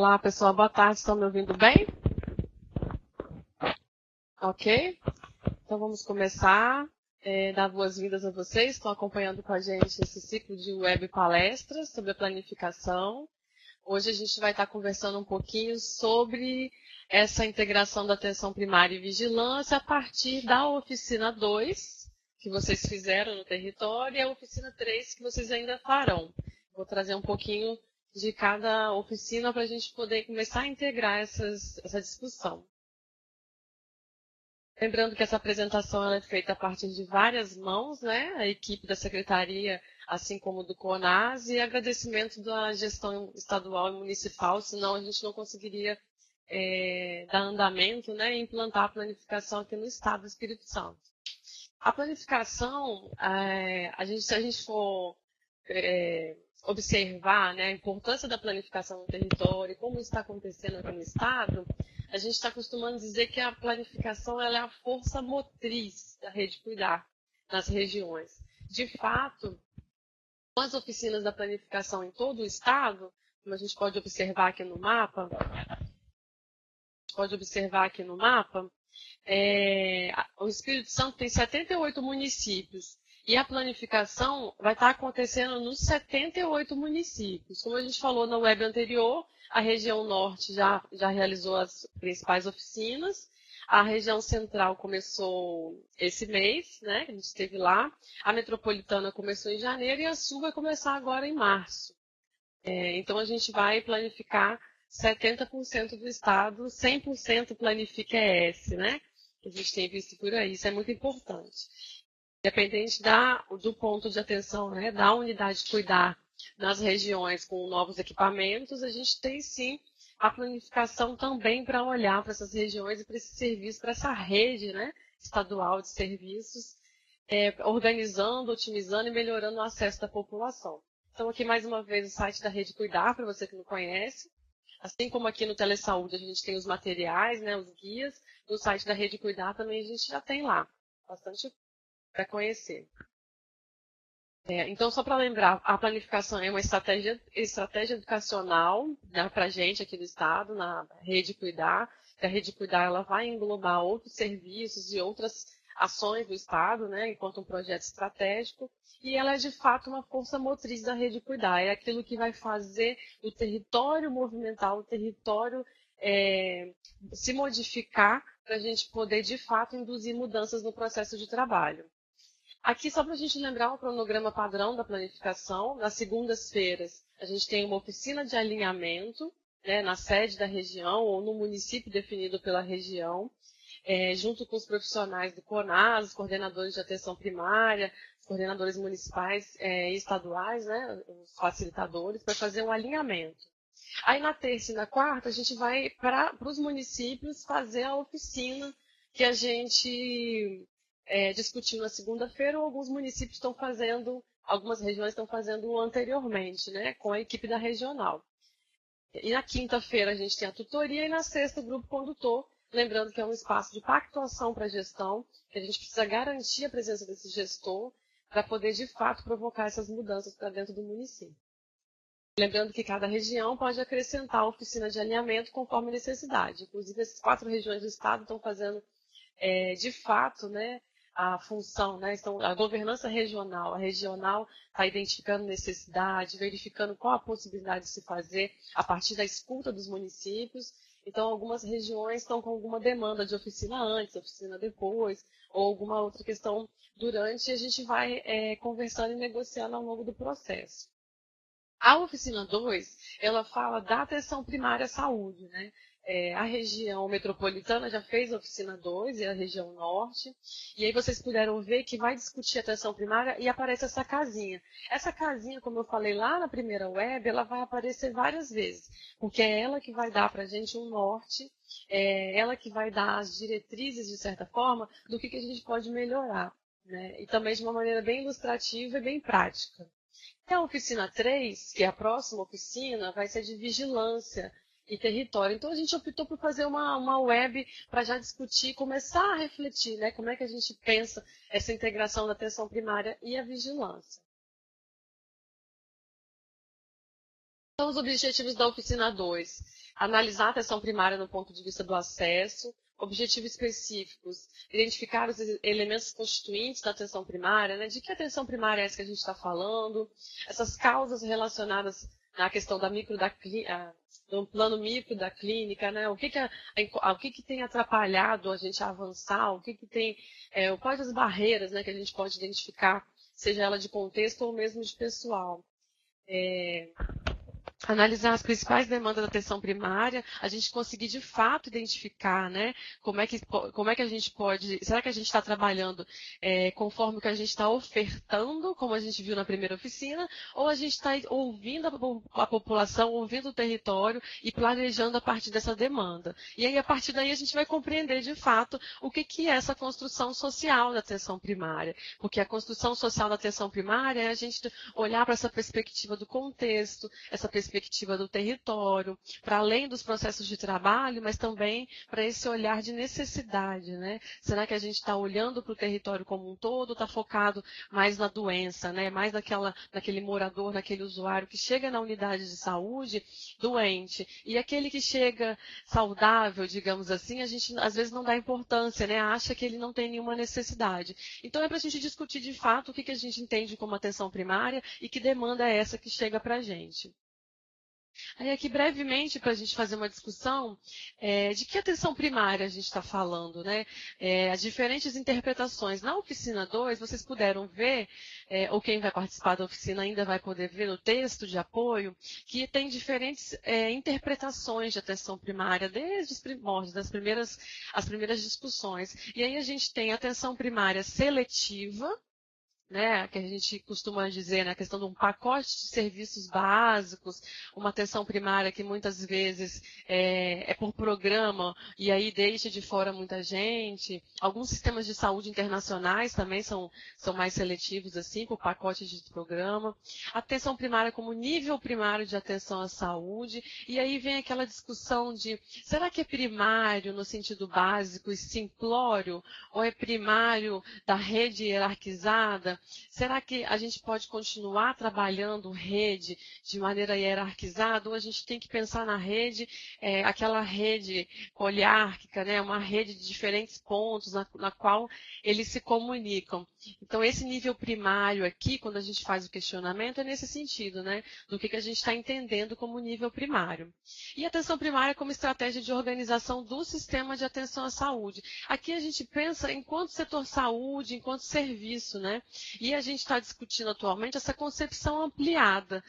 Olá, pessoal. Boa tarde. Estão me ouvindo bem? Ok? Então vamos começar. Dar boas-vindas a vocês. Estão acompanhando com a gente esse ciclo de web palestras sobre a planificação. Hoje a gente vai estar conversando um pouquinho sobre essa integração da atenção primária e vigilância a partir da oficina 2, que vocês fizeram no território, e a oficina 3, que vocês ainda farão. Vou trazer um pouquinho de cada oficina para a gente poder começar a integrar essa discussão. Lembrando que essa apresentação ela é feita a partir de várias mãos, né? A equipe da Secretaria, assim como do CONAS, e agradecimento da gestão estadual e municipal, senão a gente não conseguiria dar andamento, né, e implantar a planificação aqui no estado do Espírito Santo. A planificação, se a gente for observar, né, a importância da planificação no território, como isso está acontecendo aqui no estado, a gente está acostumando dizer que a planificação ela é a força motriz da Rede Cuidar nas regiões. De fato, com as oficinas da planificação em todo o estado, como a gente pode observar aqui no mapa, o Espírito Santo tem 78 municípios e a planificação vai estar acontecendo nos 78 municípios. Como a gente falou na web anterior, a região norte já realizou as principais oficinas, a região central começou esse mês, né, que a gente esteve lá, a metropolitana começou em janeiro e a sul vai começar agora em março. Então a gente vai planificar 70% do estado, 100% planifica ES, né? Que a gente tem visto por aí, isso é muito importante. Independente do ponto de atenção, né, da unidade de cuidar nas regiões com novos equipamentos, a gente tem sim a planificação também para olhar para essas regiões e para esse serviço, para essa rede, né, estadual de serviços, organizando, otimizando e melhorando o acesso da população. Então, aqui mais uma vez o site da Rede Cuidar, para você que não conhece. Assim como aqui no Telesaúde a gente tem os materiais, né, os guias, no site da Rede Cuidar também a gente já tem lá, bastante para conhecer. Então, só para lembrar, a planificação é uma estratégia educacional, né, para a gente aqui do Estado, na Rede Cuidar. A Rede Cuidar ela vai englobar outros serviços e outras ações do Estado, né, enquanto um projeto estratégico, e ela é de fato uma força motriz da Rede Cuidar, é aquilo que vai fazer o território movimentar, o território se modificar para a gente poder de fato induzir mudanças no processo de trabalho. Aqui, só para a gente lembrar o cronograma padrão da planificação, nas segundas-feiras a gente tem uma oficina de alinhamento, né, na sede da região ou no município definido pela região, junto com os profissionais do CONAS, os coordenadores de atenção primária, os coordenadores municipais e estaduais, né, os facilitadores, para fazer um alinhamento. Aí na terça e na quarta a gente vai para os municípios fazer a oficina que a gente discutiu na segunda-feira, ou alguns municípios estão fazendo, algumas regiões estão fazendo anteriormente, né, com a equipe da regional. E na quinta-feira a gente tem a tutoria e na sexta o grupo condutor, lembrando que é um espaço de pactuação para a gestão, que a gente precisa garantir a presença desse gestor para poder, de fato, provocar essas mudanças para dentro do município. Lembrando que cada região pode acrescentar a oficina de alinhamento conforme a necessidade. Inclusive, essas 4 regiões do estado estão fazendo, de fato, né, a função, né, a governança regional. A regional está identificando necessidade, verificando qual a possibilidade de se fazer a partir da escuta dos municípios. Então, algumas regiões estão com alguma demanda de oficina antes, oficina depois, ou alguma outra questão durante, e a gente vai conversando e negociando ao longo do processo. A oficina 2, ela fala da atenção primária à saúde, né? A região metropolitana já fez a oficina 2 e a região norte. E aí vocês puderam ver que vai discutir a atenção primária e aparece essa casinha. Essa casinha, como eu falei lá na primeira web, ela vai aparecer várias vezes, porque é ela que vai dar para a gente um norte, ela que vai dar as diretrizes, de certa forma, do que a gente pode melhorar, né? E também de uma maneira bem ilustrativa e bem prática. E a oficina 3, que é a próxima oficina, vai ser de vigilância e território. Então, a gente optou por fazer uma web para já discutir e começar a refletir, né, como é que a gente pensa essa integração da atenção primária e a vigilância. Então, os objetivos da oficina 2. Analisar a atenção primária no ponto de vista do acesso, objetivos específicos, identificar os elementos constituintes da atenção primária, né? De que atenção primária é essa que a gente está falando, essas causas relacionadas à questão do plano micro da clínica, né? O que tem atrapalhado a gente a avançar, quais as barreiras, né, que a gente pode identificar, seja ela de contexto ou mesmo de pessoal. Analisar as principais demandas da atenção primária, a gente conseguir de fato identificar, né, como é que a gente pode, será que a gente está trabalhando conforme o que a gente está ofertando, como a gente viu na primeira oficina, ou a gente está ouvindo a população, ouvindo o território e planejando a partir dessa demanda. E aí, a partir daí, a gente vai compreender de fato o que é essa construção social da atenção primária, porque a construção social da atenção primária é a gente olhar para essa perspectiva do contexto, essa perspectiva do território, para além dos processos de trabalho, mas também para esse olhar de necessidade, né? Será que a gente está olhando para o território como um todo, está focado mais na doença, né? Mais naquele morador, naquele usuário que chega na unidade de saúde doente, e aquele que chega saudável, digamos assim, a gente às vezes não dá importância, né? Acha que ele não tem nenhuma necessidade. Então é para a gente discutir de fato o que a gente entende como atenção primária e que demanda é essa que chega para a gente. Aí aqui brevemente para a gente fazer uma discussão de que atenção primária a gente está falando, né? As diferentes interpretações. Na oficina 2, vocês puderam ver, ou quem vai participar da oficina ainda vai poder ver no texto de apoio, que tem diferentes interpretações de atenção primária, desde os primórdios, as primeiras discussões. E aí a gente tem atenção primária seletiva, né, que a gente costuma dizer, na questão de um pacote de serviços básicos, uma atenção primária que muitas vezes é por programa e aí deixa de fora muita gente. Alguns sistemas de saúde internacionais também são mais seletivos, assim, por pacote de programa. Atenção primária como nível primário de atenção à saúde, e aí vem aquela discussão de, será que é primário no sentido básico e simplório, ou é primário da rede hierarquizada? Será que a gente pode continuar trabalhando rede de maneira hierarquizada, ou a gente tem que pensar na rede, aquela rede poliárquica, né? Uma rede de diferentes pontos na qual eles se comunicam? Então, esse nível primário aqui, quando a gente faz o questionamento, é nesse sentido, né? Do que a gente está entendendo como nível primário. E atenção primária como estratégia de organização do sistema de atenção à saúde. Aqui a gente pensa enquanto setor saúde, enquanto serviço, né? E a gente está discutindo atualmente essa concepção ampliada,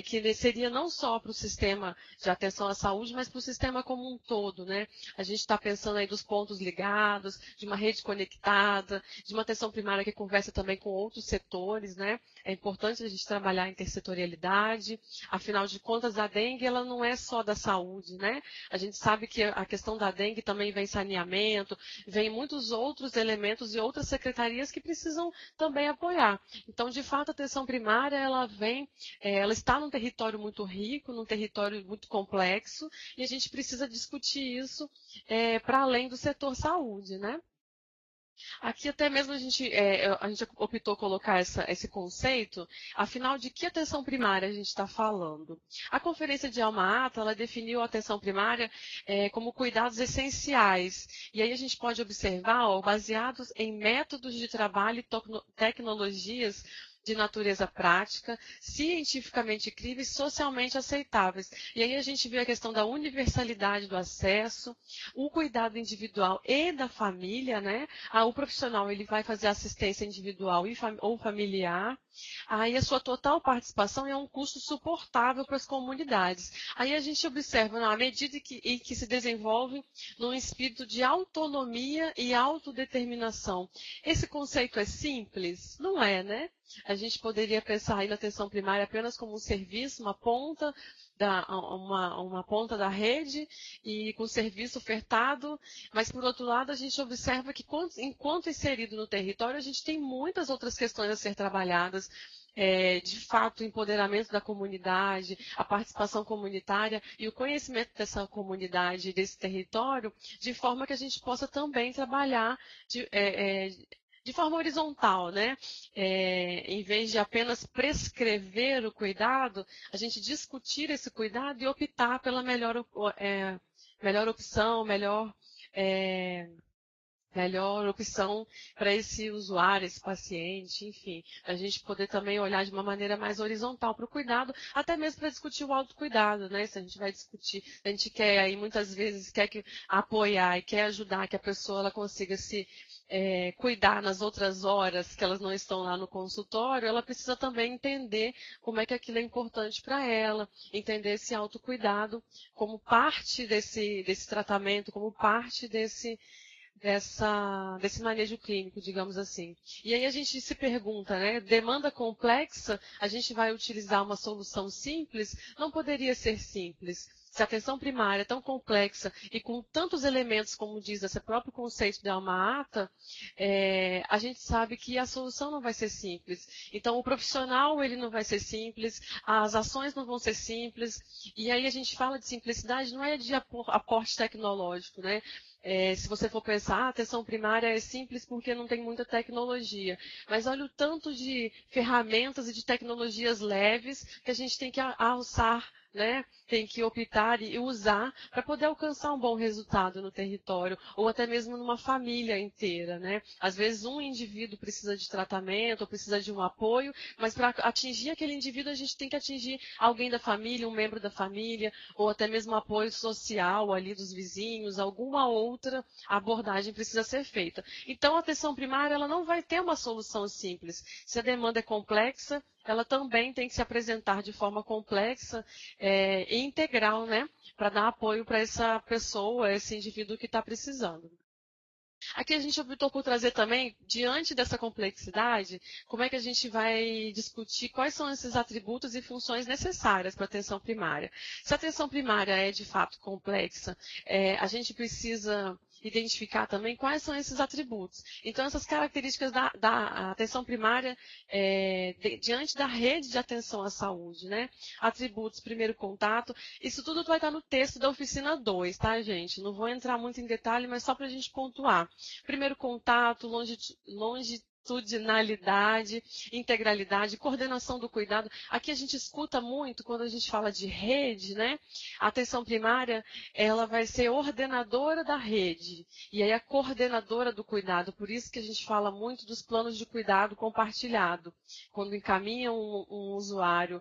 que seria não só para o sistema de atenção à saúde, mas para o sistema como um todo, né? A gente está pensando aí dos pontos ligados, de uma rede conectada, de uma atenção primária que conversa também com outros setores, né? É importante a gente trabalhar a intersetorialidade, afinal de contas, a dengue ela não é só da saúde, né? A gente sabe que a questão da dengue também vem saneamento, vem muitos outros elementos e outras secretarias que precisam também apoiar. Então, de fato, a atenção primária, ela está num território muito rico, num território muito complexo, e a gente precisa discutir isso para além do setor saúde, né? Aqui até mesmo a gente optou colocar esse conceito, afinal, de que atenção primária a gente está falando? A Conferência de Alma-Ata, ela definiu a atenção primária como cuidados essenciais. E aí a gente pode observar, baseados em métodos de trabalho e tecnologias de natureza prática, cientificamente críveis, socialmente aceitáveis. E aí a gente vê a questão da universalidade do acesso, o cuidado individual e da família, né? O profissional ele vai fazer assistência individual ou familiar. Aí a sua total participação é um custo suportável para as comunidades. Aí a gente observa, na medida que se desenvolve num espírito de autonomia e autodeterminação. Esse conceito é simples? Não é, né? A gente poderia pensar aí na atenção primária apenas como um serviço, uma ponta da rede e com serviço ofertado, mas, por outro lado, a gente observa que, enquanto inserido no território, a gente tem muitas outras questões a ser trabalhadas, de fato, o empoderamento da comunidade, a participação comunitária e o conhecimento dessa comunidade, desse território, de forma que a gente possa também trabalhar de forma horizontal, né? Em vez de apenas prescrever o cuidado, a gente discutir esse cuidado e optar pela melhor opção, melhor opção para esse usuário, esse paciente, enfim, a gente poder também olhar de uma maneira mais horizontal para o cuidado, até mesmo para discutir o autocuidado, né? Se a gente vai discutir, a gente quer aí muitas vezes apoiar e quer ajudar que a pessoa ela consiga se cuidar nas outras horas que elas não estão lá no consultório, ela precisa também entender como é que aquilo é importante para ela, entender esse autocuidado como parte desse tratamento, como parte desse manejo clínico, digamos assim. E aí a gente se pergunta, né? Demanda complexa, a gente vai utilizar uma solução simples? Não poderia ser simples. Se a atenção primária é tão complexa e com tantos elementos, como diz esse próprio conceito de alma-ata, a gente sabe que a solução não vai ser simples. Então, o profissional ele não vai ser simples, as ações não vão ser simples. E aí a gente fala de simplicidade, não é de aporte tecnológico, né? Se você for pensar, a atenção primária é simples porque não tem muita tecnologia. Mas olha o tanto de ferramentas e de tecnologias leves que a gente tem que alçar, né? Tem que optar e usar para poder alcançar um bom resultado no território, ou até mesmo numa família inteira, né? Às vezes um indivíduo precisa de tratamento, ou precisa de um apoio, mas para atingir aquele indivíduo a gente tem que atingir alguém da família, um membro da família, ou até mesmo apoio social ali dos vizinhos, alguma outra abordagem precisa ser feita. Então a atenção primária ela não vai ter uma solução simples. Se a demanda é complexa, ela também tem que se apresentar de forma complexa e integral, né, para dar apoio para essa pessoa, esse indivíduo que está precisando. Aqui a gente optou por trazer também, diante dessa complexidade, como é que a gente vai discutir quais são esses atributos e funções necessárias para a atenção primária. Se a atenção primária é de fato complexa, a gente precisa identificar também quais são esses atributos. Então, essas características da atenção primária diante da rede de atenção à saúde, né? Atributos, primeiro contato, isso tudo vai estar no texto da oficina 2, tá, gente? Não vou entrar muito em detalhe, mas só para a gente pontuar. Primeiro contato, longitudinalidade, integralidade, coordenação do cuidado. Aqui a gente escuta muito quando a gente fala de rede, né? A atenção primária, ela vai ser ordenadora da rede e aí a coordenadora do cuidado. Por isso que a gente fala muito dos planos de cuidado compartilhado. Quando encaminha um usuário,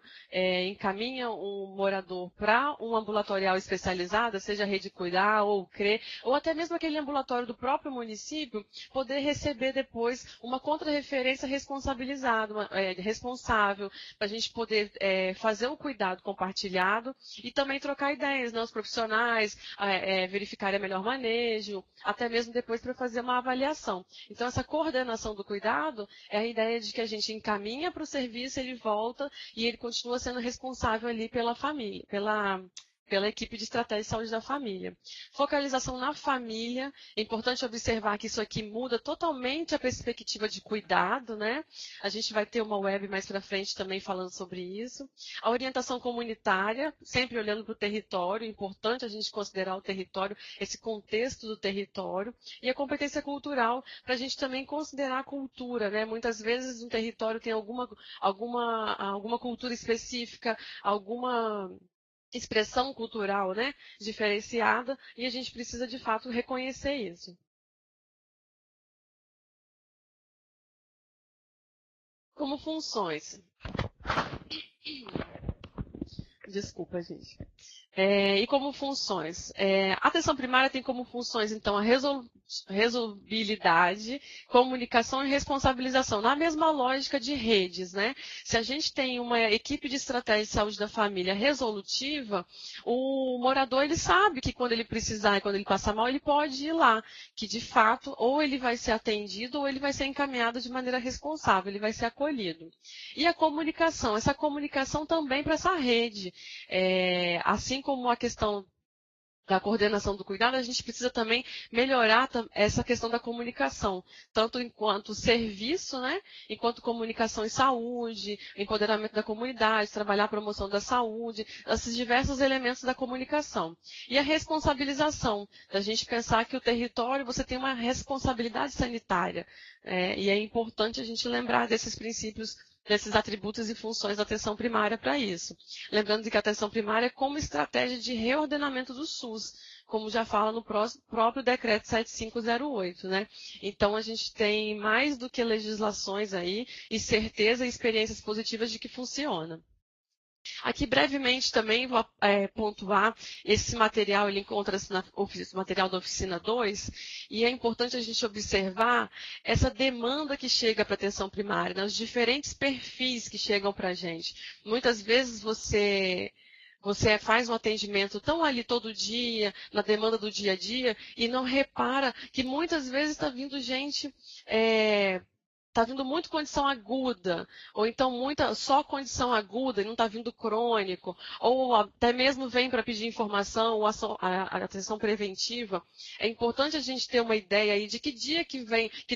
encaminha um morador para um ambulatorial especializado, seja a Rede Cuidar ou o CRE, ou até mesmo aquele ambulatório do próprio município, poder receber depois uma contra-referência responsabilizada, responsável, para a gente poder fazer o cuidado compartilhado e também trocar ideias, né, os profissionais, verificarem melhor manejo, até mesmo depois para fazer uma avaliação. Então, essa coordenação do cuidado é a ideia de que a gente encaminha para o serviço, ele volta e ele continua sendo responsável ali pela família, pela equipe de estratégia de saúde da família. Focalização na família, é importante observar que isso aqui muda totalmente a perspectiva de cuidado, né? A gente vai ter uma web mais para frente também falando sobre isso. A orientação comunitária, sempre olhando para o território, é importante a gente considerar o território, esse contexto do território. E a competência cultural, para a gente também considerar a cultura, né? Muitas vezes um território tem alguma cultura específica, alguma expressão cultural, né, diferenciada, e a gente precisa, de fato, reconhecer isso. Como funções. Desculpa, gente. E como funções? A atenção primária tem como funções, então, a resolvibilidade, comunicação e responsabilização, na mesma lógica de redes, né? Se a gente tem uma equipe de estratégia de saúde da família resolutiva, o morador ele sabe que quando ele precisar e quando ele passar mal, ele pode ir lá, que de fato, ou ele vai ser atendido ou ele vai ser encaminhado de maneira responsável, ele vai ser acolhido. E a comunicação, essa comunicação também para essa rede, assim como a questão da coordenação do cuidado, a gente precisa também melhorar essa questão da comunicação, tanto enquanto serviço, né, enquanto comunicação em saúde, empoderamento da comunidade, trabalhar a promoção da saúde, esses diversos elementos da comunicação. E a responsabilização, da gente pensar que o território, você tem uma responsabilidade sanitária, e é importante a gente lembrar desses princípios, desses atributos e funções da atenção primária para isso. Lembrando que a atenção primária é como estratégia de reordenamento do SUS, como já fala no próprio decreto 7508, né? Então, a gente tem mais do que legislações aí e certeza e experiências positivas de que funciona. Aqui, brevemente, também vou pontuar, esse material, ele encontra-se no material da oficina 2, e é importante a gente observar essa demanda que chega para a atenção primária, né, os diferentes perfis que chegam para a gente. Muitas vezes você faz um atendimento tão ali todo dia, na demanda do dia a dia, e não repara que muitas vezes está vindo gente... está vindo muito condição aguda, ou então só condição aguda e não está vindo crônico, ou até mesmo vem para pedir informação ou a atenção preventiva. É importante a gente ter uma ideia aí de que dia que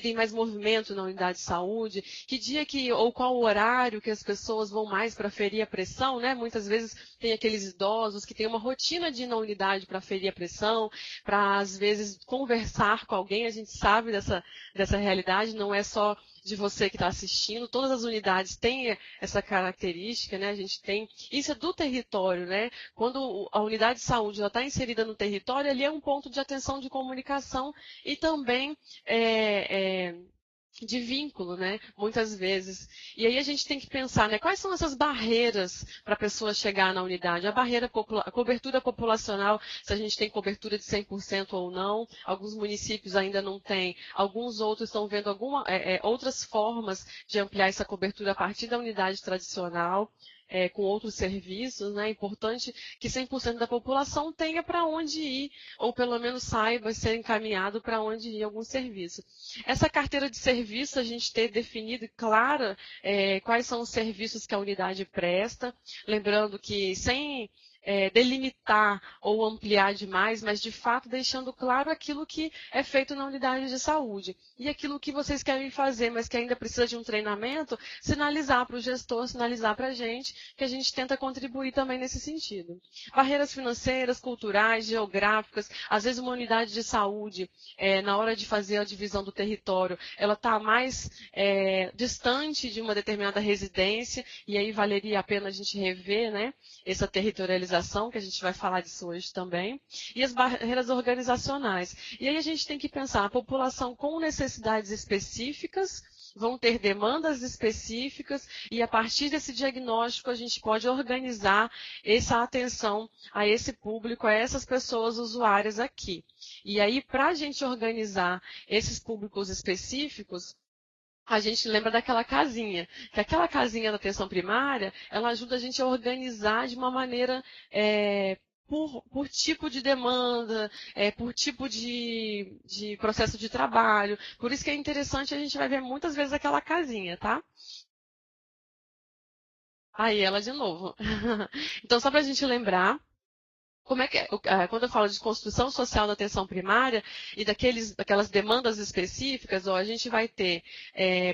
tem mais movimento na unidade de saúde, que dia ou qual o horário que as pessoas vão mais para ferir a pressão, né? Muitas vezes tem aqueles idosos que têm uma rotina de ir na unidade para ferir a pressão, para às vezes conversar com alguém, a gente sabe dessa realidade, não é só de você que está assistindo, todas as unidades têm essa característica, né? A gente tem, isso é do território, né? Quando a unidade de saúde está inserida no território, ali é um ponto de atenção de comunicação e também de vínculo, né? Muitas vezes. E aí a gente tem que pensar, né? Quais são essas barreiras para a pessoa chegar na unidade? A cobertura populacional, se a gente tem cobertura de 100% ou não. Alguns municípios ainda não têm. Alguns outros estão vendo outras formas de ampliar essa cobertura a partir da unidade tradicional. Com outros serviços, né? É importante que 100% da população tenha para onde ir, ou pelo menos saiba ser encaminhado para onde ir algum serviço. Essa carteira de serviços, a gente ter definido clara quais são os serviços que a unidade presta, lembrando que sem delimitar ou ampliar demais, mas de fato deixando claro aquilo que é feito na unidade de saúde. E aquilo que vocês querem fazer, mas que ainda precisa de um treinamento, sinalizar para o gestor, sinalizar para a gente, que a gente tenta contribuir também nesse sentido. Barreiras financeiras, culturais, geográficas, às vezes uma unidade de saúde, na hora de fazer a divisão do território, ela está mais distante de uma determinada residência, e aí valeria a pena a gente rever, né, essa territorialização, que a gente vai falar disso hoje também, e as barreiras organizacionais. E aí a gente tem que pensar, a população com necessidades específicas, vão ter demandas específicas, e a partir desse diagnóstico a gente pode organizar essa atenção a esse público, a essas pessoas usuárias aqui. E aí, para a gente organizar esses públicos específicos, a gente lembra daquela casinha, que aquela casinha da atenção primária, ela ajuda a gente a organizar de uma maneira por tipo de demanda, por tipo de processo de trabalho. Por isso que é interessante, a gente vai ver muitas vezes aquela casinha, tá? Aí ela de novo. Então, só para a gente lembrar, como é que quando eu falo de construção social da atenção primária e daquelas demandas específicas, a gente vai ter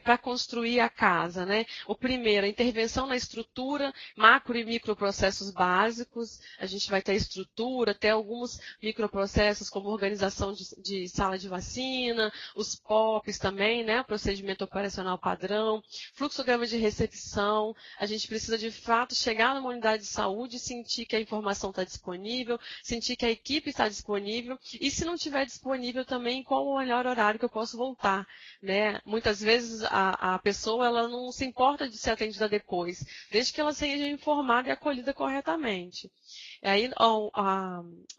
para construir a casa, né? O primeiro, a intervenção na estrutura, macro e microprocessos básicos. A gente vai ter a estrutura, até alguns microprocessos como organização de sala de vacina, os POPs também, né? Procedimento operacional padrão, fluxograma de recepção. A gente precisa de fato chegar numa unidade de saúde e sentir que a informação está disponível, sentir que a equipe está disponível, e se não estiver disponível também, qual o melhor horário que eu posso voltar, né? Muitas vezes a pessoa ela não se importa de ser atendida depois, desde que ela seja informada e acolhida corretamente. E aí,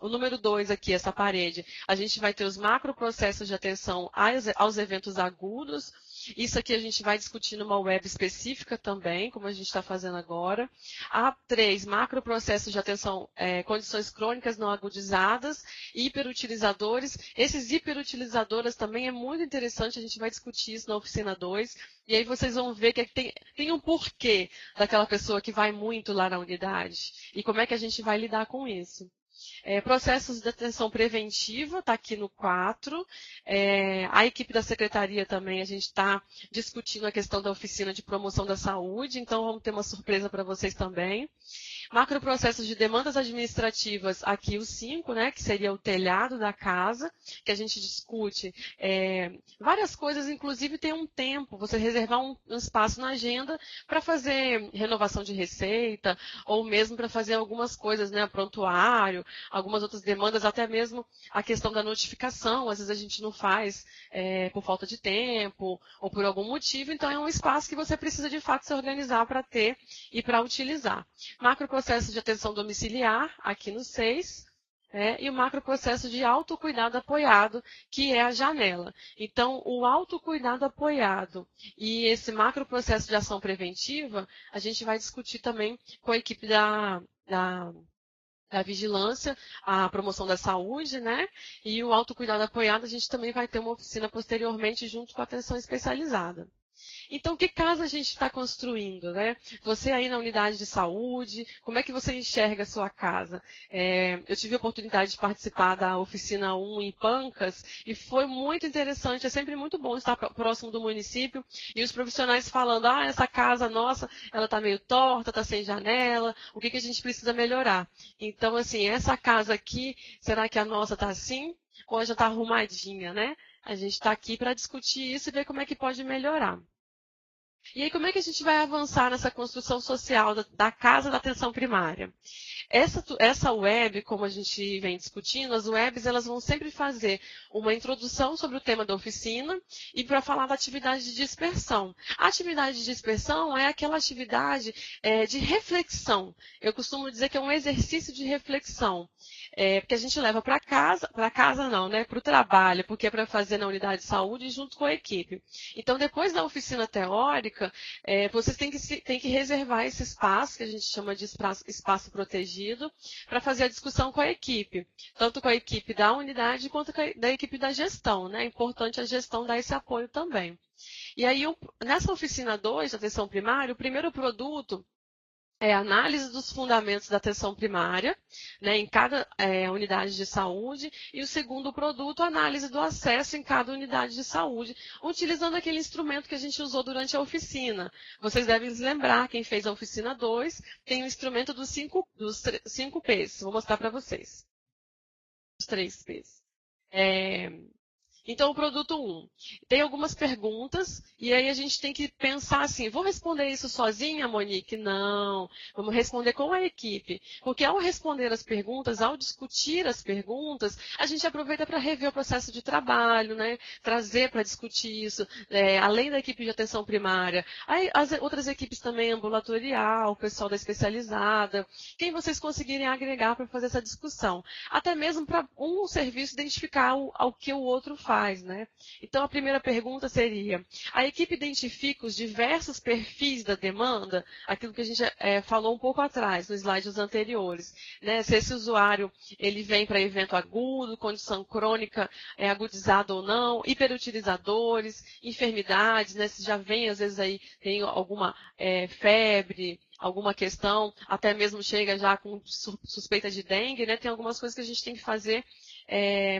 o número 2 aqui, essa parede, a gente vai ter os macroprocessos de atenção aos eventos agudos. Isso aqui a gente vai discutir numa web específica também, como a gente está fazendo agora. A 3, macroprocessos de atenção, condições crônicas não agudizadas, hiperutilizadores. Esses hiperutilizadores também é muito interessante, a gente vai discutir isso na oficina 2. E aí vocês vão ver que tem um porquê daquela pessoa que vai muito lá na unidade. E como é que a gente vai lidar com isso. Processos de atenção preventiva, está aqui no 4. A equipe da secretaria também, a gente está discutindo a questão da oficina de promoção da saúde, então vamos ter uma surpresa para vocês também. Macroprocessos de demandas administrativas, aqui o 5, né, que seria o telhado da casa, que a gente discute várias coisas, inclusive tem um tempo, você reservar um espaço na agenda para fazer renovação de receita, ou mesmo para fazer algumas coisas, né, prontuário, algumas outras demandas, até mesmo a questão da notificação, às vezes a gente não faz por falta de tempo, ou por algum motivo, então é um espaço que você precisa de fato se organizar para ter e para utilizar. Macroprocesso de atenção domiciliar, aqui no 6, e o macroprocesso de autocuidado apoiado, que é a janela. Então, o autocuidado apoiado e esse macroprocesso de ação preventiva, a gente vai discutir também com a equipe da vigilância, a promoção da saúde, né? E o autocuidado apoiado, a gente também vai ter uma oficina posteriormente junto com a atenção especializada. Então, que casa a gente está construindo, né? Você aí na unidade de saúde, como é que você enxerga a sua casa? Eu tive a oportunidade de participar da oficina 1 em Pancas e foi muito interessante, é sempre muito bom estar próximo do município e os profissionais falando, essa casa nossa, ela está meio torta, está sem janela, o que a gente precisa melhorar? Então, assim, essa casa aqui, será que a nossa está assim? Ou já está arrumadinha, né? A gente está aqui para discutir isso e ver como é que pode melhorar. E aí, como é que a gente vai avançar nessa construção social da casa da atenção primária? Essa web, como a gente vem discutindo, as webs elas vão sempre fazer uma introdução sobre o tema da oficina e para falar da atividade de dispersão. A atividade de dispersão é aquela atividade de reflexão. Eu costumo dizer que é um exercício de reflexão. Porque a gente leva para casa não, né? Para o trabalho, porque é para fazer na unidade de saúde junto com a equipe. Então, depois da oficina teórica, vocês têm que reservar esse espaço, que a gente chama de espaço protegido, para fazer a discussão com a equipe, tanto com a equipe da unidade quanto da equipe da gestão, né? É importante a gestão dar esse apoio também. E aí, nessa oficina 2, de atenção primária, o primeiro produto é a análise dos fundamentos da atenção primária, né, em cada unidade de saúde, e o segundo produto, a análise do acesso em cada unidade de saúde, utilizando aquele instrumento que a gente usou durante a oficina. Vocês devem se lembrar, quem fez a oficina 2, tem o instrumento dos 5 P's. Vou mostrar para vocês. Os 3 P's. Então, o produto 1. Tem algumas perguntas, e aí a gente tem que pensar assim, vou responder isso sozinha, Monique? Não, vamos responder com a equipe. Porque ao responder as perguntas, ao discutir as perguntas, a gente aproveita para rever o processo de trabalho, né? Trazer para discutir isso, além da equipe de atenção primária. Aí, as outras equipes também, ambulatorial, o pessoal da especializada, quem vocês conseguirem agregar para fazer essa discussão. Até mesmo para um serviço identificar ao que o outro faz. Né? Então, a primeira pergunta seria, a equipe identifica os diversos perfis da demanda, aquilo que a gente falou um pouco atrás, nos slides anteriores, né? Se esse usuário ele vem para evento agudo, condição crônica agudizada ou não, hiperutilizadores, enfermidades, né? Se já vem, às vezes, aí tem alguma febre, alguma questão, até mesmo chega já com suspeita de dengue, né? Tem algumas coisas que a gente tem que fazer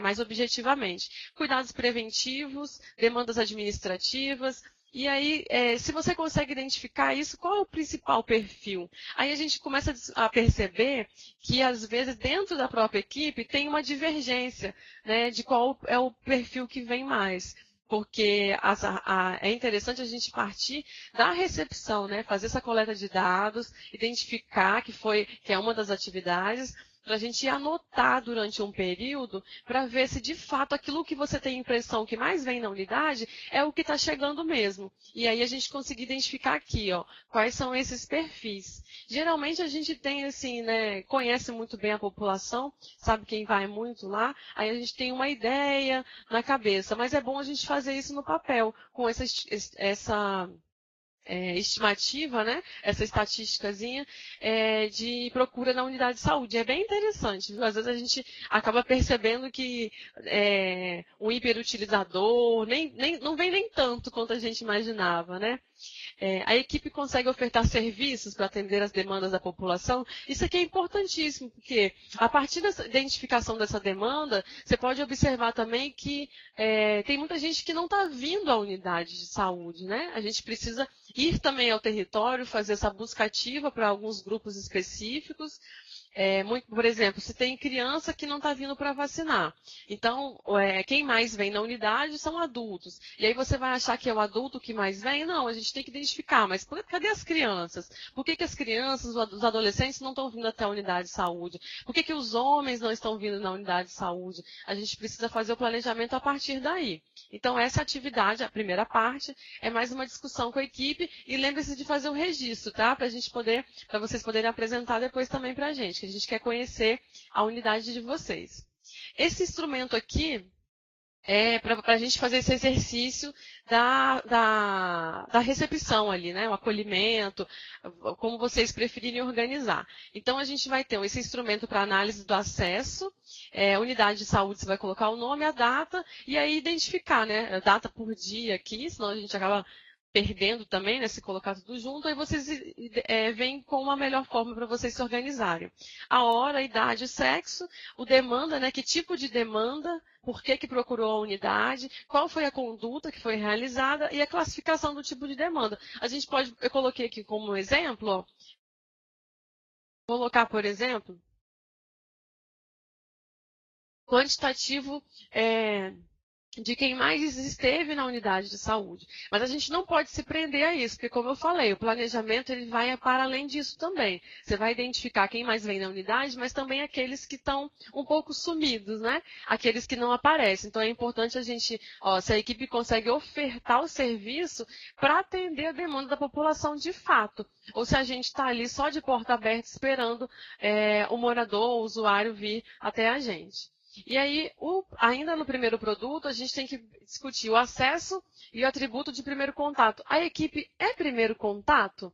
mais objetivamente. Cuidados preventivos, demandas administrativas. E aí, se você consegue identificar isso, qual é o principal perfil? Aí a gente começa a perceber que, às vezes, dentro da própria equipe, tem uma divergência, né, de qual é o perfil que vem mais. Porque é interessante a gente partir da recepção, né, fazer essa coleta de dados, identificar que é uma das atividades, para a gente anotar durante um período, para ver se de fato aquilo que você tem impressão que mais vem na unidade é o que está chegando mesmo. E aí a gente conseguir identificar aqui, quais são esses perfis. Geralmente a gente tem assim, né, conhece muito bem a população, sabe quem vai muito lá, aí a gente tem uma ideia na cabeça, mas é bom a gente fazer isso no papel, com essa estimativa, né? Essa estatísticazinha de procura na unidade de saúde. É bem interessante, viu? Às vezes a gente acaba percebendo que o hiperutilizador não vem nem tanto quanto a gente imaginava, né? A equipe consegue ofertar serviços para atender as demandas da população. Isso aqui é importantíssimo, porque a partir da identificação dessa demanda, você pode observar também que tem muita gente que não está vindo à unidade de saúde, né? A gente precisa ir também ao território, fazer essa busca ativa para alguns grupos específicos. Por exemplo, se tem criança que não está vindo para vacinar. Então, quem mais vem na unidade são adultos. E aí você vai achar que é o adulto que mais vem? Não, a gente tem que identificar. Mas cadê as crianças? Por que as crianças, os adolescentes não estão vindo até a unidade de saúde? Por que os homens não estão vindo na unidade de saúde? A gente precisa fazer o planejamento a partir daí. Então, essa atividade, a primeira parte, é mais uma discussão com a equipe. E lembre-se de fazer o registro, tá? Para vocês poderem apresentar depois também para a gente, que a gente quer conhecer a unidade de vocês. Esse instrumento aqui é para a gente fazer esse exercício da recepção ali, né? O acolhimento, como vocês preferirem organizar. Então, a gente vai ter esse instrumento para análise do acesso, unidade de saúde, você vai colocar o nome, a data, e aí identificar, né? A data por dia aqui, senão a gente acaba perdendo também, né, se colocar tudo junto, aí vocês vêm com uma melhor forma para vocês se organizarem. A hora, a idade, sexo, o demanda, né, que tipo de demanda, por que procurou a unidade, qual foi a conduta que foi realizada e a classificação do tipo de demanda. Eu coloquei aqui como exemplo, ó, colocar, por exemplo, quantitativo de quem mais esteve na unidade de saúde. Mas a gente não pode se prender a isso, porque, como eu falei, o planejamento ele vai para além disso também. Você vai identificar quem mais vem na unidade, mas também aqueles que estão um pouco sumidos, né? Aqueles que não aparecem. Então, é importante a gente, se a equipe consegue ofertar o serviço para atender a demanda da população de fato. Ou se a gente está ali só de porta aberta esperando o morador, o usuário vir até a gente. E aí, ainda no primeiro produto, a gente tem que discutir o acesso e o atributo de primeiro contato. A equipe é primeiro contato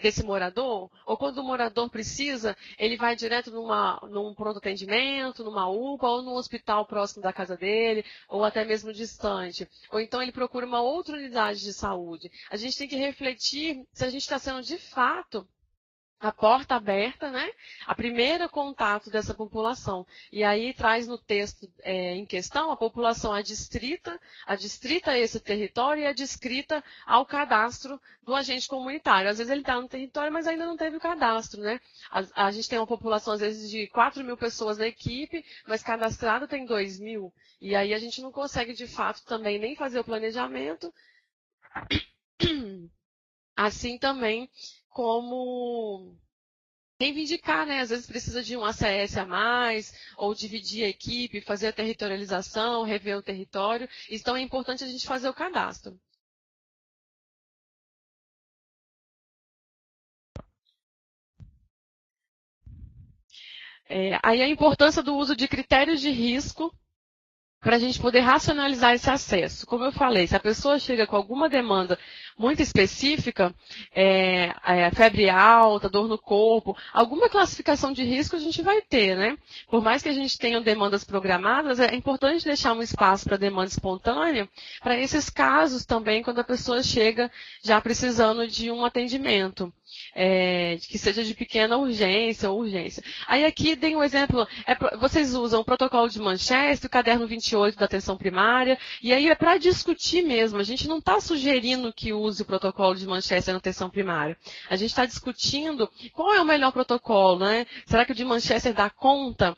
desse morador? Ou quando o morador precisa, ele vai direto num pronto atendimento, numa UPA, ou num hospital próximo da casa dele, ou até mesmo distante? Ou então ele procura uma outra unidade de saúde? A gente tem que refletir se a gente está sendo, de fato, a porta aberta, né? A primeira contato dessa população. E aí traz no texto em questão a população adstrita a esse território e adscrita ao cadastro do agente comunitário. Às vezes ele está no território, mas ainda não teve o cadastro, né? A gente tem uma população, às vezes, de 4.000 pessoas na equipe, mas cadastrado tem 2.000. E aí a gente não consegue, de fato, também nem fazer o planejamento. Assim também como reivindicar, né? Às vezes precisa de um ACS a mais, ou dividir a equipe, fazer a territorialização, rever o território. Então é importante a gente fazer o cadastro. Aí a importância do uso de critérios de risco para a gente poder racionalizar esse acesso. Como eu falei, se a pessoa chega com alguma demanda muito específica, febre alta, dor no corpo, alguma classificação de risco a gente vai ter, né? Por mais que a gente tenha demandas programadas, é importante deixar um espaço para demanda espontânea, para esses casos também, quando a pessoa chega já precisando de um atendimento. Que seja de pequena urgência ou urgência. Aí aqui tem um exemplo, vocês usam o protocolo de Manchester, o caderno 28 da atenção primária, e aí é para discutir mesmo, a gente não está sugerindo que use o protocolo de Manchester na atenção primária, a gente está discutindo qual é o melhor protocolo, né? Será que o de Manchester dá conta?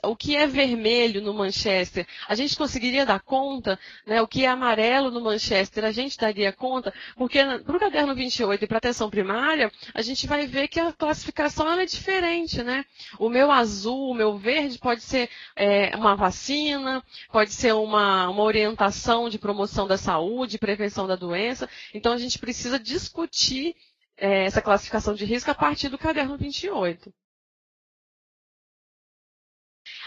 O que é vermelho no Manchester, a gente conseguiria dar conta? Né? O que é amarelo no Manchester, a gente daria conta? Porque para o caderno 28 e para a atenção primária, a gente vai ver que a classificação ela é diferente, né? O meu azul, o meu verde pode ser uma vacina, pode ser uma orientação de promoção da saúde, prevenção da doença. Então, a gente precisa discutir essa classificação de risco a partir do caderno 28.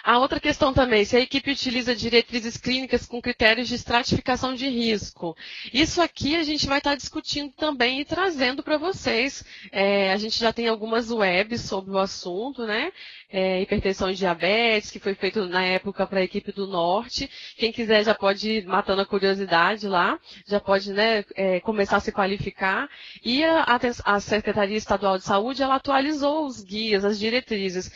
A outra questão também, se a equipe utiliza diretrizes clínicas com critérios de estratificação de risco. Isso aqui a gente vai estar discutindo também e trazendo para vocês. A gente já tem algumas webs sobre o assunto, né? Hipertensão e diabetes, que foi feito na época para a equipe do Norte. Quem quiser já pode ir matando a curiosidade lá, já pode, né, começar a se qualificar. E a Secretaria Estadual de Saúde, ela atualizou os guias, as diretrizes.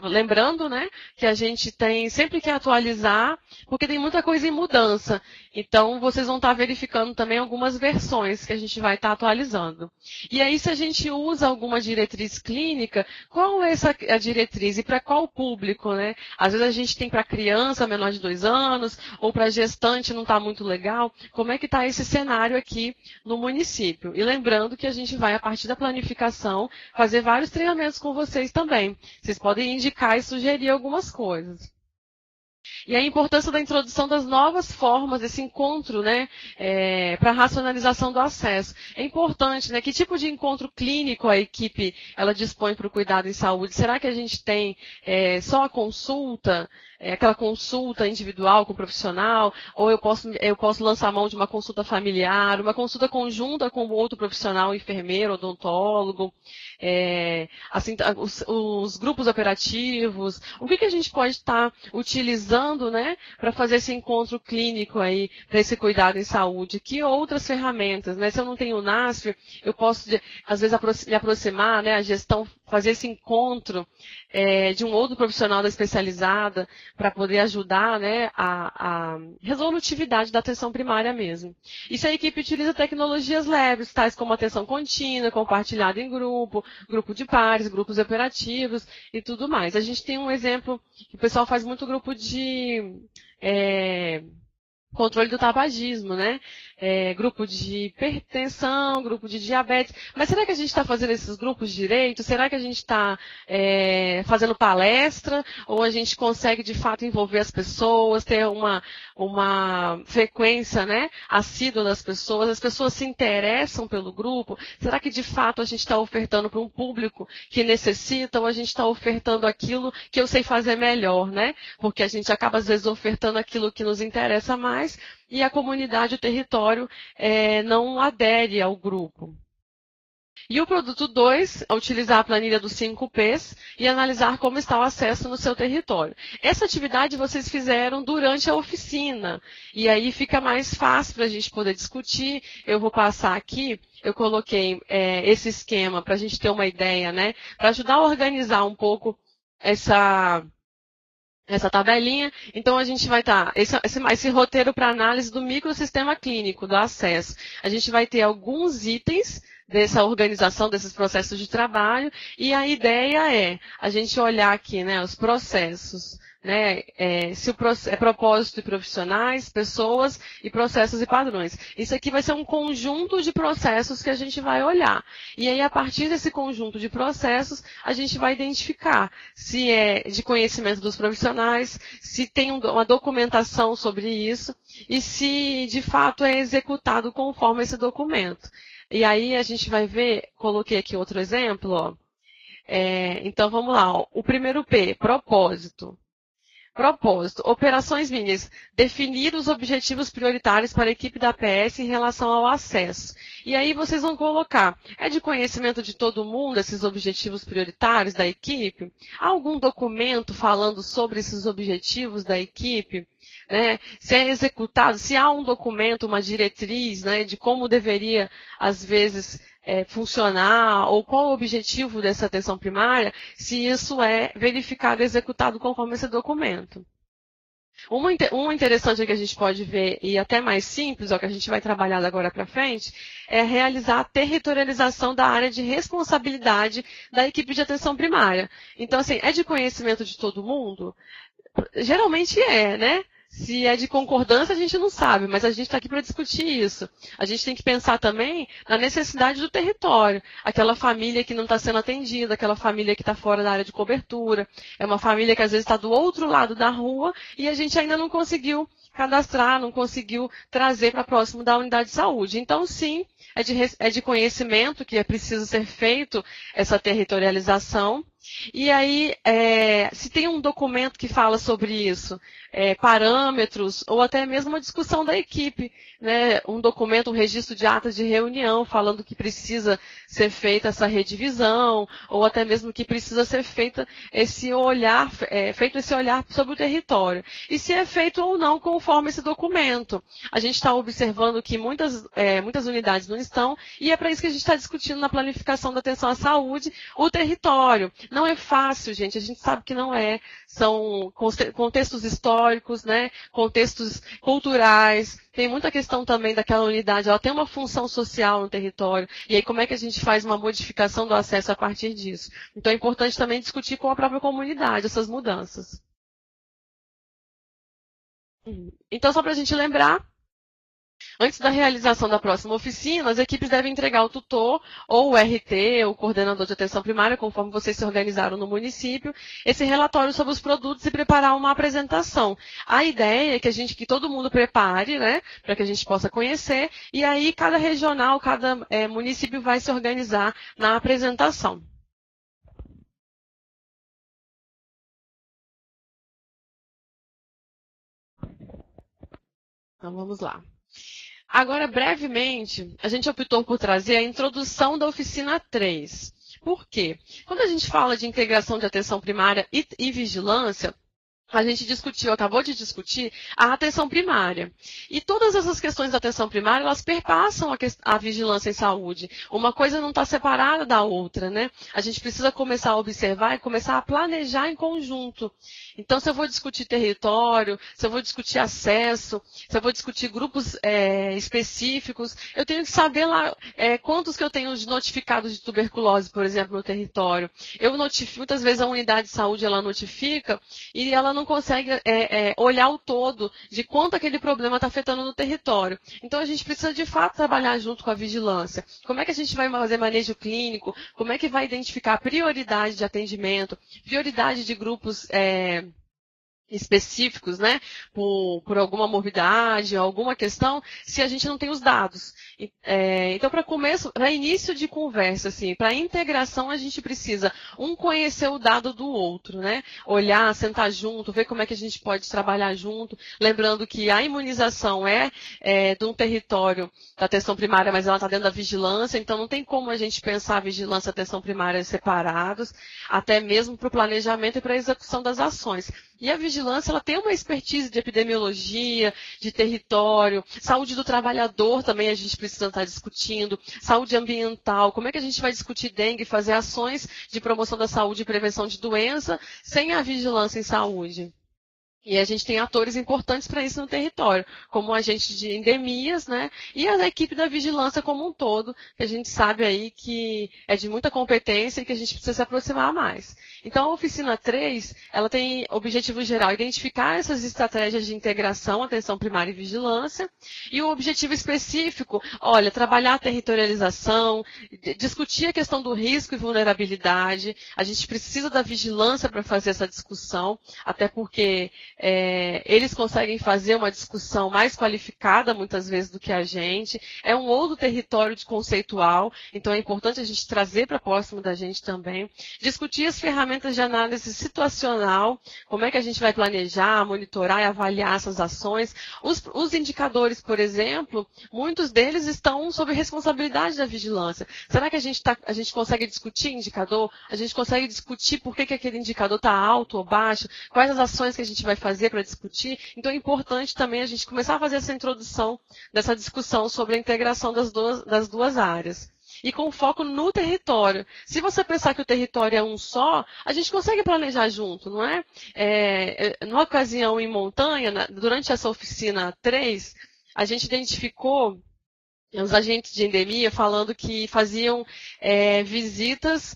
Lembrando, né, que a gente tem sempre que atualizar, porque tem muita coisa em mudança. Então, vocês vão estar verificando também algumas versões que a gente vai estar atualizando. E aí, se a gente usa alguma diretriz clínica, qual é a diretriz e para qual público, né? Às vezes a gente tem para criança menor de 2 anos, ou para gestante não está muito legal. Como é que está esse cenário aqui no município? E lembrando que a gente vai, a partir da planificação, fazer vários treinamentos com vocês também. Vocês podem indicar e sugerir algumas coisas. E a importância da introdução das novas formas desse encontro, né, para a racionalização do acesso. É importante, né, que tipo de encontro clínico a equipe ela dispõe para o cuidado em saúde? Será que a gente tem só a consulta, aquela consulta individual com o profissional, ou eu posso lançar mão de uma consulta familiar, uma consulta conjunta com outro profissional, enfermeiro, odontólogo, assim, os grupos operativos, o que a gente pode estar utilizando, né, para fazer esse encontro clínico aí, para esse cuidado em saúde? Que outras ferramentas, né? Se eu não tenho o NASF, eu posso, às vezes, me aproximar, né, a gestão, fazer esse encontro de um outro profissional da especializada para poder ajudar, né, a resolutividade da atenção primária mesmo. E se a equipe utiliza tecnologias leves, tais como atenção contínua, compartilhada em grupo, grupo de pares, grupos operativos e tudo mais. A gente tem um exemplo que o pessoal faz muito grupo de controle do tabagismo, né? Grupo de hipertensão, grupo de diabetes. Mas será que a gente está fazendo esses grupos direito? Será que a gente está fazendo palestra? Ou a gente consegue, de fato, envolver as pessoas, ter uma frequência, né, assídua das pessoas? As pessoas se interessam pelo grupo? Será que, de fato, a gente está ofertando para um público que necessita? Ou a gente está ofertando aquilo que eu sei fazer melhor, né? Porque a gente acaba, às vezes, ofertando aquilo que nos interessa mais e a comunidade, o território, não adere ao grupo. E o produto 2, utilizar a planilha dos 5 Ps e analisar como está o acesso no seu território. Essa atividade vocês fizeram durante a oficina, e aí fica mais fácil para a gente poder discutir. Eu vou passar aqui, eu coloquei esse esquema para a gente ter uma ideia, né, para ajudar a organizar um pouco essa tabelinha. Então, a gente vai estar, esse roteiro para análise do microsistema clínico, do acesso. A gente vai ter alguns itens dessa organização, desses processos de trabalho, e a ideia é a gente olhar aqui, né, os processos, né, se propósito e profissionais, pessoas e processos e padrões. Isso aqui vai ser um conjunto de processos que a gente vai olhar. E aí, a partir desse conjunto de processos, a gente vai identificar se é de conhecimento dos profissionais, se tem uma documentação sobre isso, e se, de fato, é executado conforme esse documento. E aí, a gente vai ver, coloquei aqui outro exemplo, ó. Então, vamos lá, ó. O primeiro P, propósito. Propósito, operações mínimas, definir os objetivos prioritários para a equipe da PS em relação ao acesso. E aí vocês vão colocar, é de conhecimento de todo mundo esses objetivos prioritários da equipe? Há algum documento falando sobre esses objetivos da equipe? Né? Se é executado, se há um documento, uma diretriz, né, de como deveria, às vezes, funcionar, ou qual o objetivo dessa atenção primária, se isso é verificado e executado conforme esse documento. Uma interessante que a gente pode ver, e até mais simples, que a gente vai trabalhar agora para frente, é realizar a territorialização da área de responsabilidade da equipe de atenção primária. Então, assim, é de conhecimento de todo mundo? Geralmente né? Se é de concordância, a gente não sabe, mas a gente está aqui para discutir isso. A gente tem que pensar também na necessidade do território. Aquela família que não está sendo atendida, aquela família que está fora da área de cobertura. É uma família que às vezes está do outro lado da rua e a gente ainda não conseguiu cadastrar, não conseguiu trazer para próximo da unidade de saúde. Então, sim, é de conhecimento que é preciso ser feito essa territorialização. E aí, se tem um documento que fala sobre isso, parâmetros, ou até mesmo uma discussão da equipe, né? Um documento, um registro de atas de reunião, falando que precisa ser feita essa redivisão, ou até mesmo que precisa ser feito esse olhar sobre o território. E se é feito ou não conforme esse documento. A gente está observando que muitas unidades não estão, e é para isso que a gente está discutindo na planificação da atenção à saúde o território. Não é fácil, gente, a gente sabe que não é. São contextos históricos, né? Contextos culturais. Tem muita questão também daquela unidade, ela tem uma função social no território. E aí como é que a gente faz uma modificação do acesso a partir disso? Então é importante também discutir com a própria comunidade essas mudanças. Então, só para a gente lembrar, antes da realização da próxima oficina, as equipes devem entregar ao tutor, ou o RT, o coordenador de atenção primária, conforme vocês se organizaram no município, esse relatório sobre os produtos e preparar uma apresentação. A ideia é que todo mundo prepare, né, para que a gente possa conhecer, e aí cada regional, cada município vai se organizar na apresentação. Então, vamos lá. Agora, brevemente, a gente optou por trazer a introdução da oficina 3. Por quê? Quando a gente fala de integração de atenção primária e vigilância, a gente acabou de discutir a atenção primária. E todas essas questões da atenção primária, elas perpassam a vigilância em saúde. Uma coisa não está separada da outra, né? A gente precisa começar a observar e começar a planejar em conjunto. Então, se eu vou discutir território, se eu vou discutir acesso, se eu vou discutir grupos específicos, eu tenho que saber lá quantos que eu tenho de notificados de tuberculose, por exemplo, no território. Muitas vezes a unidade de saúde, ela notifica e ela não consegue olhar o todo de quanto aquele problema está afetando no território. Então, a gente precisa, de fato, trabalhar junto com a vigilância. Como é que a gente vai fazer manejo clínico? Como é que vai identificar a prioridade de atendimento, prioridade de grupos específicos, né, por alguma morbidade, alguma questão, se a gente não tem os dados. Então, para início de conversa, assim, para integração, a gente precisa conhecer o dado do outro, né, olhar, sentar junto, ver como é que a gente pode trabalhar junto, lembrando que a imunização de um território da atenção primária, mas ela está dentro da vigilância, então não tem como a gente pensar a vigilância e a atenção primária separados, até mesmo para o planejamento e para a execução das ações. E a vigilância, ela tem uma expertise de epidemiologia, de território, saúde do trabalhador também a gente precisa estar discutindo, saúde ambiental, como é que a gente vai discutir dengue, fazer ações de promoção da saúde e prevenção de doença sem a vigilância em saúde. E a gente tem atores importantes para isso no território, como o agente de endemias, né? E a equipe da vigilância como um todo, que a gente sabe aí que é de muita competência e que a gente precisa se aproximar mais. Então, a oficina 3, ela tem objetivo geral, identificar essas estratégias de integração, atenção primária e vigilância, e o objetivo específico, olha, trabalhar a territorialização, discutir a questão do risco e vulnerabilidade, a gente precisa da vigilância para fazer essa discussão, até porque eles conseguem fazer uma discussão mais qualificada, muitas vezes, do que a gente. É um outro território conceitual, então é importante a gente trazer para próximo da gente também. Discutir as ferramentas de análise situacional, como é que a gente vai planejar, monitorar e avaliar essas ações. Os indicadores, por exemplo, muitos deles estão sob responsabilidade da vigilância. Será que a gente consegue discutir indicador? A gente consegue discutir por que aquele indicador está alto ou baixo? Quais as ações que a gente vai fazer para discutir? Então é importante também a gente começar a fazer essa introdução dessa discussão sobre a integração das duas áreas. E com foco no território. Se você pensar que o território é um só, a gente consegue planejar junto, não é? Numa ocasião em Montanha, durante essa oficina 3, a gente identificou os agentes de endemia falando que faziam visitas,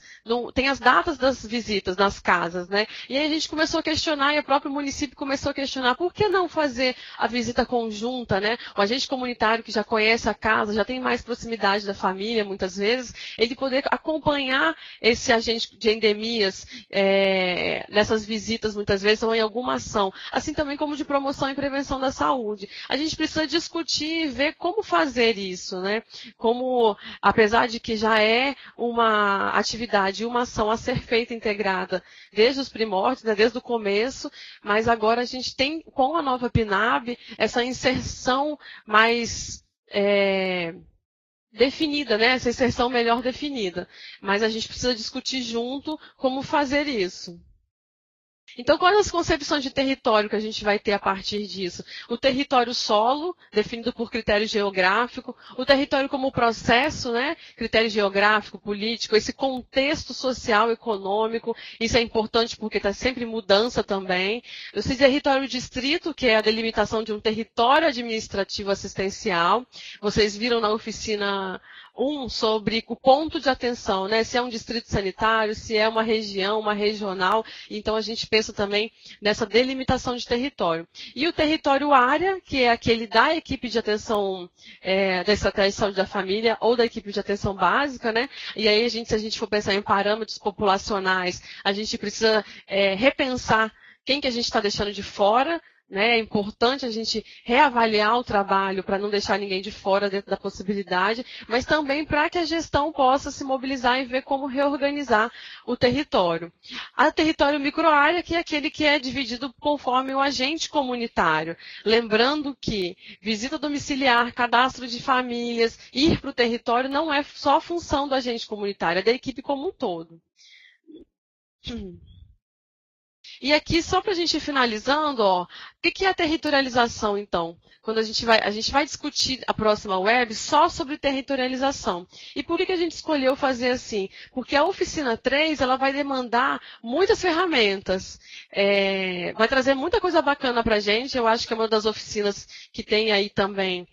tem as datas das visitas nas casas, né? E aí a gente começou a questionar, e o próprio município começou a questionar, por que não fazer a visita conjunta, né? O agente comunitário que já conhece a casa, já tem mais proximidade da família, muitas vezes, ele poder acompanhar esse agente de endemias nessas visitas, muitas vezes, ou em alguma ação. Assim também como de promoção e prevenção da saúde. A gente precisa discutir e ver como fazer isso. isso, né? Como, apesar de que já é uma atividade, uma ação a ser feita integrada desde os primórdios, né, desde o começo, mas agora a gente tem, com a nova PNAB, essa inserção mais definida, né? Essa inserção melhor definida. Mas a gente precisa discutir junto como fazer isso. Então, quais as concepções de território que a gente vai ter a partir disso? O território solo, definido por critério geográfico, o território como processo, né? Critério geográfico, político, esse contexto social, econômico, isso é importante porque está sempre em mudança também. Esse território distrito, que é a delimitação de um território administrativo assistencial. Vocês viram na oficina sobre o ponto de atenção, né? Se é um distrito sanitário, se é uma região, uma regional. Então, a gente pensa também nessa delimitação de território. E o território área, que é aquele da equipe de atenção da estratégia de saúde da família ou da equipe de atenção básica, né? E aí, se a gente for pensar em parâmetros populacionais, a gente precisa repensar quem que a gente está deixando de fora, né? É importante a gente reavaliar o trabalho para não deixar ninguém de fora dentro da possibilidade, mas também para que a gestão possa se mobilizar e ver como reorganizar o território. A território microárea, que é aquele que é dividido conforme o agente comunitário. Lembrando que visita domiciliar, cadastro de famílias, ir para o território não é só função do agente comunitário, é da equipe como um todo. E aqui, só para a gente ir finalizando, ó, o que é a territorialização, então? Quando a gente vai discutir a próxima web só sobre territorialização. E por que a gente escolheu fazer assim? Porque a oficina 3, ela vai demandar muitas ferramentas. Vai trazer muita coisa bacana para a gente. Eu acho que é uma das oficinas que tem aí também.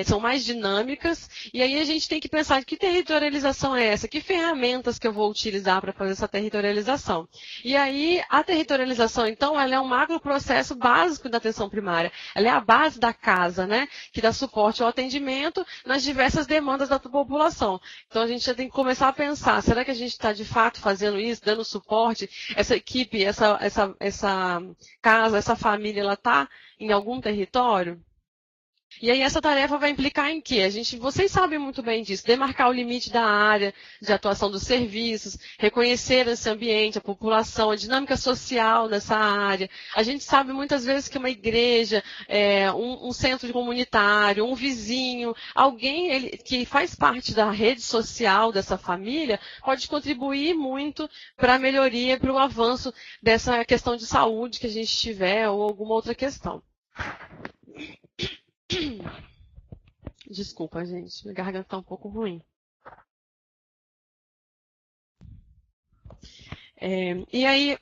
São mais dinâmicas, e aí a gente tem que pensar que territorialização é essa, que ferramentas que eu vou utilizar para fazer essa territorialização. E aí, a territorialização, então, ela é um macro processo básico da atenção primária, ela é a base da casa, né, que dá suporte ao atendimento nas diversas demandas da população. Então, a gente já tem que começar a pensar, será que a gente está de fato fazendo isso, dando suporte? Essa equipe, essa casa, essa família, ela está em algum território? E aí essa tarefa vai implicar em quê? Vocês sabem muito bem disso, demarcar o limite da área de atuação dos serviços, reconhecer esse ambiente, a população, a dinâmica social dessa área. A gente sabe muitas vezes que uma igreja, um centro comunitário, um vizinho, alguém que faz parte da rede social dessa família, pode contribuir muito para a melhoria, para o avanço dessa questão de saúde que a gente tiver ou alguma outra questão. Desculpa, gente. Minha garganta está um pouco ruim. E aí,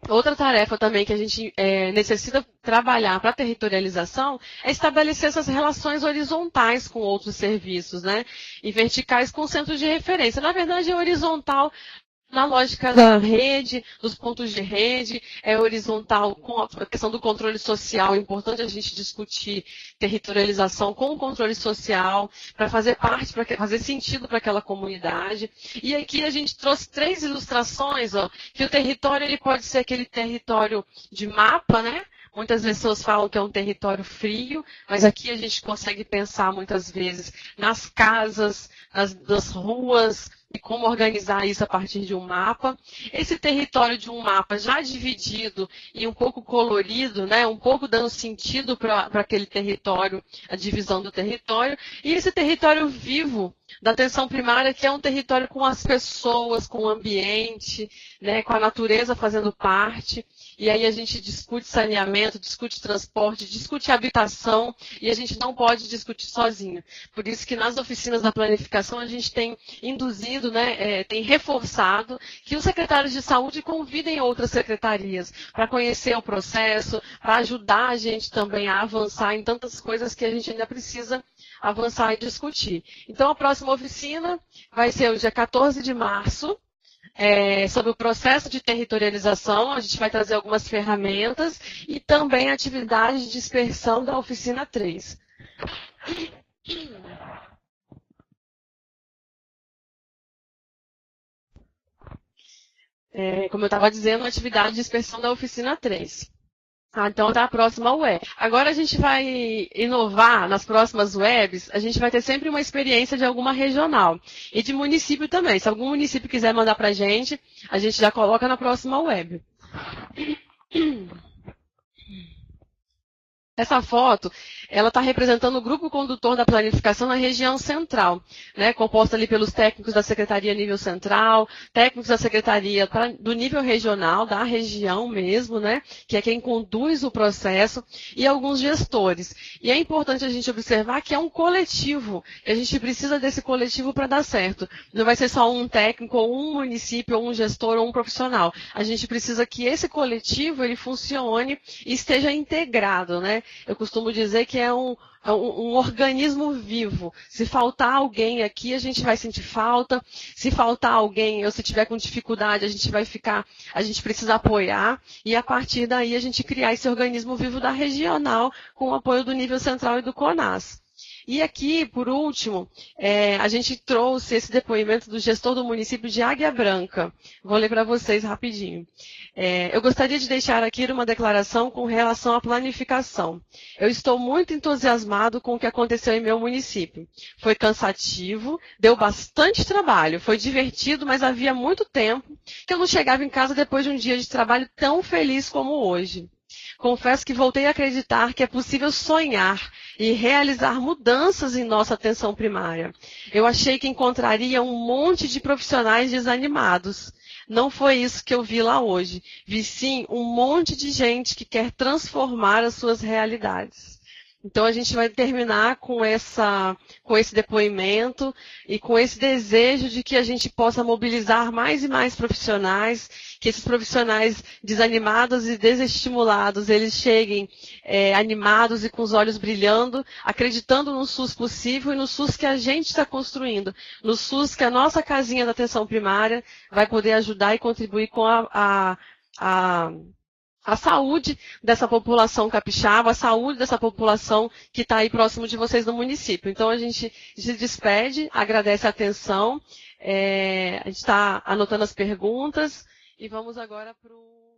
outra tarefa também que a gente necessita trabalhar para a territorialização é estabelecer essas relações horizontais com outros serviços, né? E verticais com centros de referência. Na verdade, é horizontal na lógica da rede, dos pontos de rede, é horizontal com a questão do controle social. É importante a gente discutir territorialização com o controle social, para fazer parte, para fazer sentido para aquela comunidade. E aqui a gente trouxe 3 ilustrações, ó, que o território ele pode ser aquele território de mapa, né? Muitas pessoas falam que é um território frio, mas aqui a gente consegue pensar muitas vezes nas casas, nas ruas, e como organizar isso a partir de um mapa. Esse território de um mapa já dividido e um pouco colorido, né, um pouco dando sentido para aquele território, a divisão do território. E esse território vivo da atenção primária, que é um território com as pessoas, com o ambiente, né, com a natureza fazendo parte. E aí a gente discute saneamento, discute transporte, discute habitação, e a gente não pode discutir sozinho. Por isso que nas oficinas da planificação a gente tem induzido, né, tem reforçado que os secretários de saúde convidem outras secretarias para conhecer o processo, para ajudar a gente também a avançar em tantas coisas que a gente ainda precisa avançar e discutir. Então a próxima oficina vai ser o dia 14 de março, sobre o processo de territorialização. A gente vai trazer algumas ferramentas e também a atividade de dispersão da oficina 3. Como eu estava dizendo, a atividade de dispersão da oficina 3. Ah, então tá a próxima web. Agora a gente vai inovar nas próximas webs, a gente vai ter sempre uma experiência de alguma regional. E de município também. Se algum município quiser mandar pra gente, a gente já coloca na próxima web. Essa foto, ela está representando o grupo condutor da planificação na região central, né, composta ali pelos técnicos da Secretaria nível central, técnicos da Secretaria do nível regional, da região mesmo, né, que é quem conduz o processo, e alguns gestores. E é importante a gente observar que é um coletivo, e a gente precisa desse coletivo para dar certo. Não vai ser só um técnico, ou um município, ou um gestor, ou um profissional. A gente precisa que esse coletivo ele funcione e esteja integrado, né? Eu costumo dizer que é um organismo vivo. Se faltar alguém aqui, a gente vai sentir falta. Se faltar alguém, ou se tiver com dificuldade, a gente precisa apoiar. E a partir daí, a gente criar esse organismo vivo da regional, com o apoio do nível central e do CONAS. E aqui, por último, a gente trouxe esse depoimento do gestor do município de Águia Branca. Vou ler para vocês rapidinho. Eu gostaria de deixar aqui uma declaração com relação à planificação. Eu estou muito entusiasmado com o que aconteceu em meu município. Foi cansativo, deu bastante trabalho, foi divertido, mas havia muito tempo que eu não chegava em casa depois de um dia de trabalho tão feliz como hoje. Confesso que voltei a acreditar que é possível sonhar e realizar mudanças em nossa atenção primária. Eu achei que encontraria um monte de profissionais desanimados. Não foi isso que eu vi lá hoje. Vi sim um monte de gente que quer transformar as suas realidades. Então, a gente vai terminar com esse depoimento e com esse desejo de que a gente possa mobilizar mais e mais profissionais, que esses profissionais desanimados e desestimulados, eles cheguem animados e com os olhos brilhando, acreditando no SUS possível e no SUS que a gente está construindo, no SUS que a nossa casinha da atenção primária vai poder ajudar e contribuir com a saúde dessa população capixaba, a saúde dessa população que está aí próximo de vocês no município. Então, a gente se despede, agradece a atenção, a gente está anotando as perguntas e vamos agora para o...